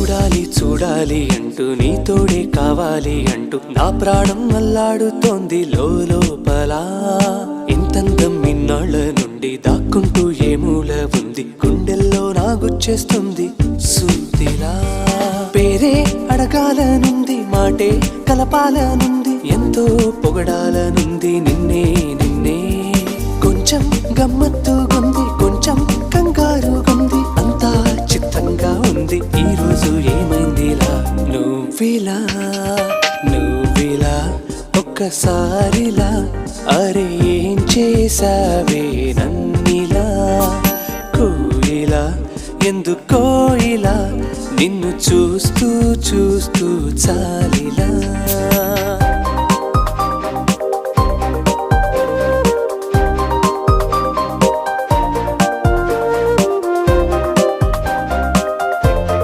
చూడాలి చూడాలి అంటూ నీ తోడే కావాలి అంటూ నా ప్రాణం అల్లాడుతోంది లోపల. ఇంతందం ఇన్నాళ్ళ నుండి దాక్కుంటూ ఏ మూల ఉంది, గుండెల్లో నాగుచ్చేస్తుంది సూదిలా. పేరే అడగాలనుంది, మాటే కలపాలనుంది, ఎంతో పొగడాలనుంది నిన్నే నిన్నే. కొంచెం గమ్మత్తుగుంది, కొంచెం కంగారుగుంది, అంతా చిత్తంగా ఉంది. ఈ రోజు ఏమైందిలా నువ్విలా నువ్విలా ఒక్కసారిలా, అరే ఏం చేసావే నన్నిలా. కోయిలా ఎందుకో ఇలా నిన్ను చూస్తూ చూస్తూ చాలి.